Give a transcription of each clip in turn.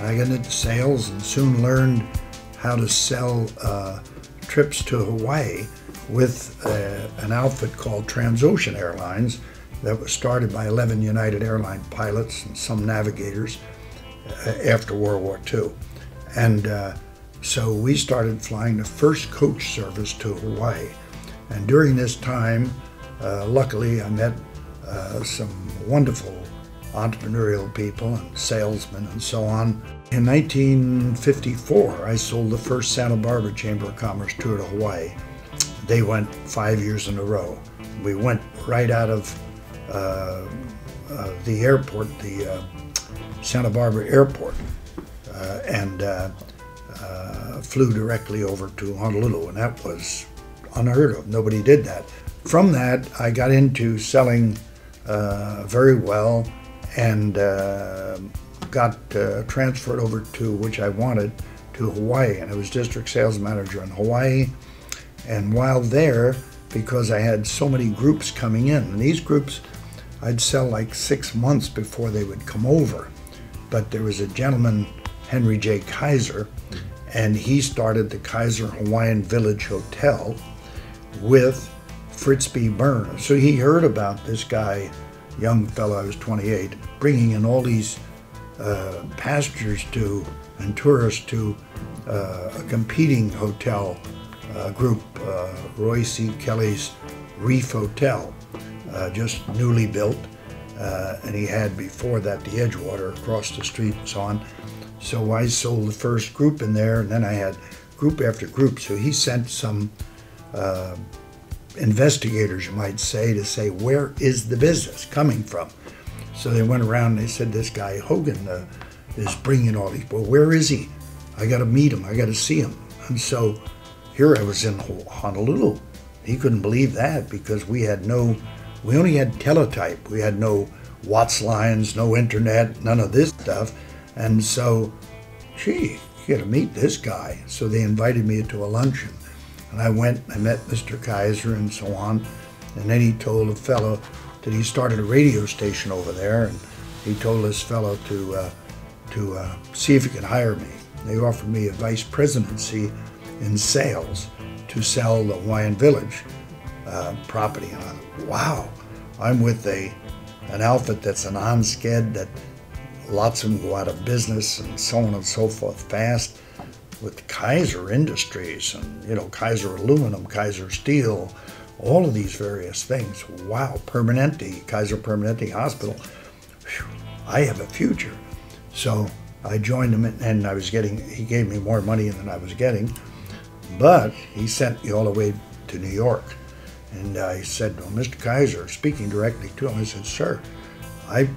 I got into sales and soon learned how to sell trips to Hawaii with an outfit called Transocean Airlines that was started by 11 United Airline pilots and some navigators after World War II. And so we started flying the first coach service to Hawaii. And during this time, luckily I met some wonderful entrepreneurial people and salesmen and so on. In 1954, I sold the first Santa Barbara Chamber of Commerce tour to Hawaii. They went 5 years in a row. We went right out of the airport, the Santa Barbara airport, and flew directly over to Honolulu, and that was unheard of. Nobody did that. From that, I got into selling very well and got transferred over to, which I wanted, to Hawaii, and I was district sales manager in Hawaii. And while there, because I had so many groups coming in, and these groups I'd sell like 6 months before they would come over. But there was a gentleman, Henry J. Kaiser, and he started the Kaiser Hawaiian Village Hotel with Fritz B. Byrne. So he heard about this guy, young fellow, I was 28, bringing in all these passengers to and tourists to a competing hotel group, Roy C. Kelly's Reef Hotel, just newly built, and he had before that the Edgewater across the street and so on. So I sold the first group in there, and then I had group after group. So he sent some investigators, you might say, to say, where is the business coming from? So they went around and they said, this guy Hogan is bringing all these, well, where is he? I got to meet him, I got to see him. And so here I was in Honolulu. He couldn't believe that because we only had teletype. We had no Watts lines, no internet, none of this stuff. And so, gee, you got to meet this guy. So they invited me to a luncheon. And I went, I met Mr. Kaiser and so on. And then he told a fellow that he started a radio station over there. And he told this fellow to see if he could hire me. They offered me a vice presidency in sales to sell the Hawaiian Village property. And I thought, wow, I'm with an outfit that's an on-sked that lots of them go out of business and so on and so forth fast, with Kaiser Industries and, you know, Kaiser Aluminum, Kaiser Steel, all of these various things. Wow, Permanente, Kaiser Permanente Hospital. Whew, I have a future. So I joined him, and he gave me more money than I was getting, but he sent me all the way to New York. And I said, well, Mr. Kaiser, speaking directly to him, I said, sir, I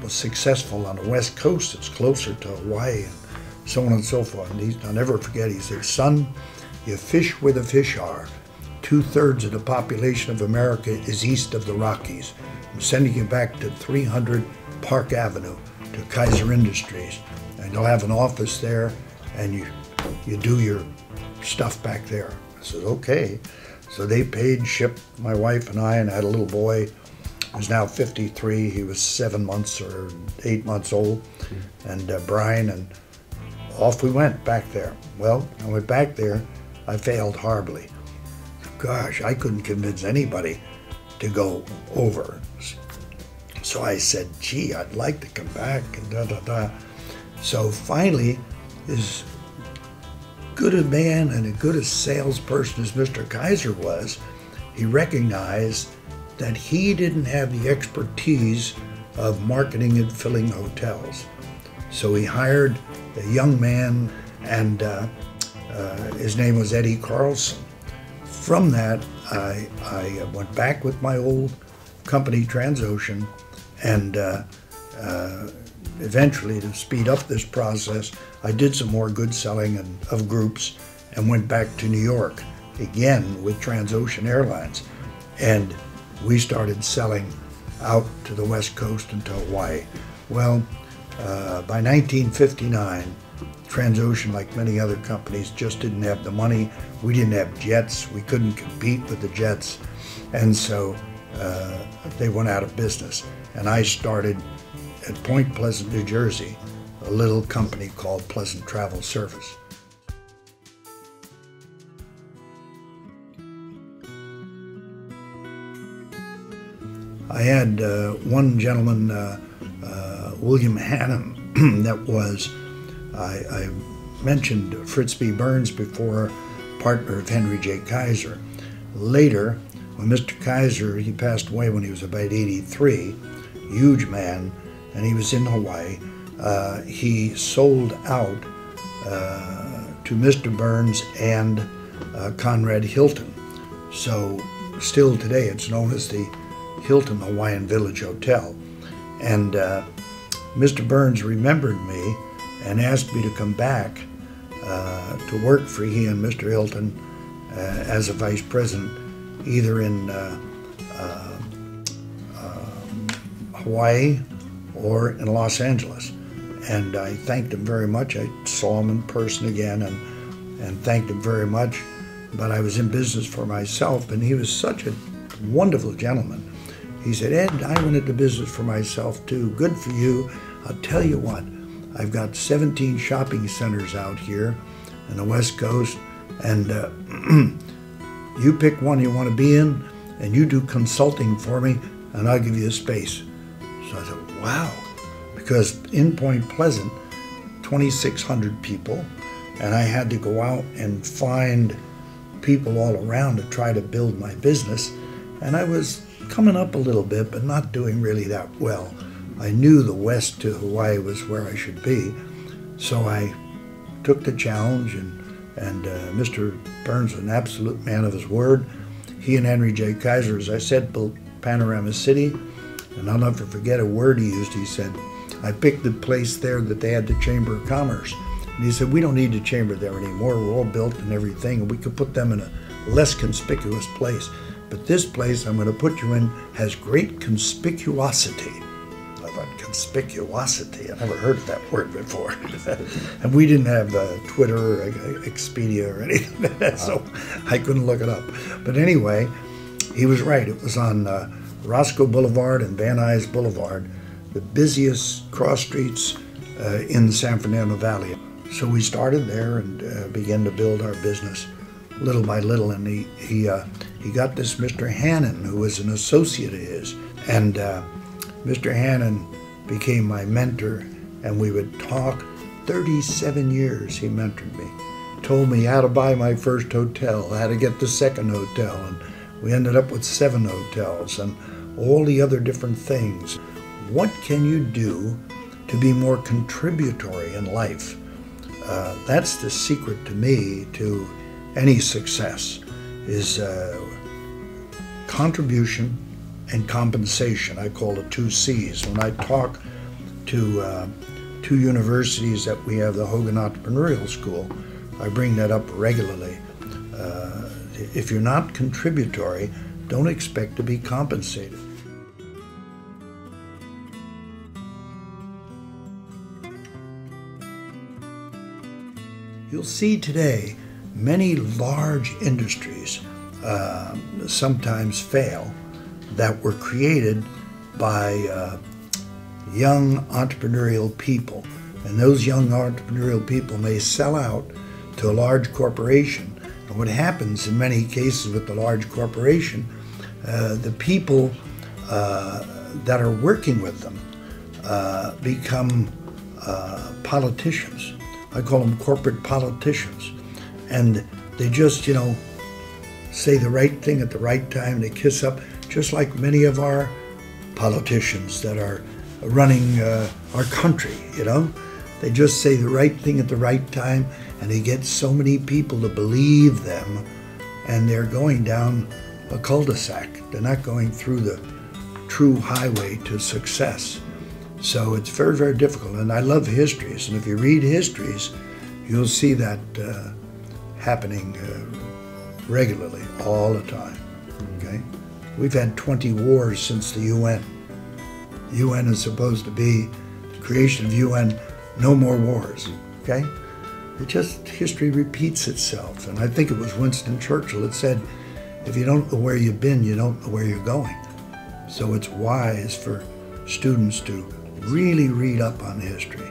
was successful on the West Coast. It's closer to Hawaii and so on and so forth. And I'll never forget, he said, son, you fish where the fish are. 2/3 of the population of America is east of the Rockies. I'm sending you back to 300 Park Avenue to Kaiser Industries. And you'll have an office there, and you do your stuff back there. I said, okay. So they paid, shipped my wife and I, and I had a little boy who's now 53. He was 7 months or 8 months old, and Brian, and off we went back there. Well, I went back there, I failed horribly. Gosh, I couldn't convince anybody to go over. So I said, gee, I'd like to come back, and da-da-da. So finally, as good a man and as good a salesperson as Mr. Kaiser was, he recognized that he didn't have the expertise of marketing and filling hotels. So he hired a young man, and his name was Eddie Carlson. From that, I went back with my old company, Transocean, and eventually, to speed up this process, I did some more good selling of groups and went back to New York, again with Transocean Airlines. And we started selling out to the West Coast and to Hawaii. Well, by 1959, Transocean, like many other companies, just didn't have the money. We didn't have jets. We couldn't compete with the jets. And so they went out of business. And I started at Point Pleasant, New Jersey, a little company called Pleasant Travel Service. I had one gentleman, William Hannum, that was, I mentioned Fritz B. Burns before, partner of Henry J. Kaiser. Later, when Mr. Kaiser, he passed away when he was about 83, huge man, and he was in Hawaii, he sold out to Mr. Burns and Conrad Hilton. So still today it's known as the Hilton Hawaiian Village Hotel. And Mr. Burns remembered me and asked me to come back to work for he and Mr. Hilton as a vice president, either in Hawaii or in Los Angeles. And I thanked him very much. I saw him in person again and thanked him very much. But I was in business for myself, and he was such a wonderful gentleman. He said, "Ed, I went into business for myself too. Good for you. I'll tell you what, I've got 17 shopping centers out here in the West Coast, and you pick one you want to be in, and you do consulting for me, and I'll give you a space." So I thought, wow, because in Point Pleasant, 2,600 people, and I had to go out and find people all around to try to build my business, and I was coming up a little bit, but not doing really that well. I knew the west to Hawaii was where I should be, so I took the challenge, and Mr. Burns was an absolute man of his word. He and Henry J. Kaiser, as I said, built Panorama City, and I'll never forget a word he used. He said, I picked the place there that they had the Chamber of Commerce, and he said, we don't need the chamber there anymore. We're all built and everything, and we could put them in a less conspicuous place. But this place I'm going to put you in has great conspicuosity. I thought, conspicuosity? I never heard of that word before. And we didn't have Twitter or Expedia or anything like that, so I couldn't look it up. But anyway, he was right. It was on Roscoe Boulevard and Van Nuys Boulevard, the busiest cross streets in the San Fernando Valley. So we started there and began to build our business little by little, and he got this Mr. Hannon, who was an associate of his, and Mr. Hannon became my mentor, and we would talk. 37 years he mentored me, told me how to buy my first hotel, how to get the second hotel, and we ended up with 7 hotels and all the other different things. What can you do to be more contributory in life? That's the secret to me to any success, is contribution and compensation. I call it 2 C's. When I talk to 2 universities that we have, the Hogan Entrepreneurial School, I bring that up regularly. If you're not contributory, don't expect to be compensated. You'll see today many large industries sometimes fail that were created by young entrepreneurial people. And those young entrepreneurial people may sell out to a large corporation. And what happens in many cases with the large corporation, the people that are working with them become politicians. I call them corporate politicians. And they just, say the right thing at the right time. They kiss up, just like many of our politicians that are running our country, They just say the right thing at the right time, and they get so many people to believe them, and they're going down a cul-de-sac. They're not going through the true highway to success. So it's very, very difficult. And I love histories, and if you read histories, you'll see that happening regularly, all the time, okay? We've had 20 wars since the UN. The UN is supposed to be, the creation of UN, no more wars, okay? History repeats itself. And I think it was Winston Churchill that said, if you don't know where you've been, you don't know where you're going. So it's wise for students to really read up on history.